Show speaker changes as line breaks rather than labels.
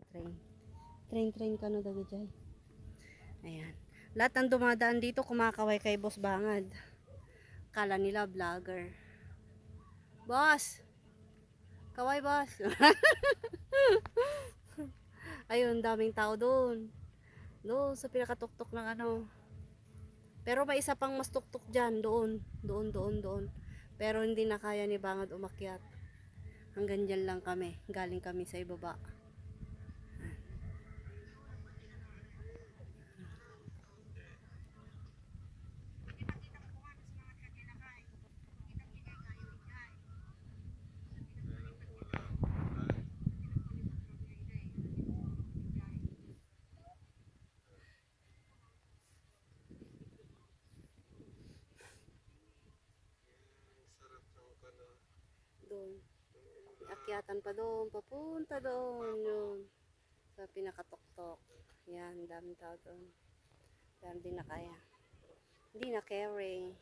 train. Train ka no dagajay. Ayan. Lahat ng dumadaan dito kumakaway kay Boss Bangad. Kala nila vlogger. Boss! Kaway boss! Ayun, daming tao doon. Doon sa pinakatuktok ng ano. Pero may isa pang mas tuktok dyan. Doon. Pero hindi na kaya ni Bangad umakyat. Hanggang dyan lang kami. Galing kami sa ibaba. Doon. Akyatan pa doon. Papunta doon. Yun. Sa pinakatuktok. Yan. Daming tao doon. Pero hindi na kaya. Hindi na carry.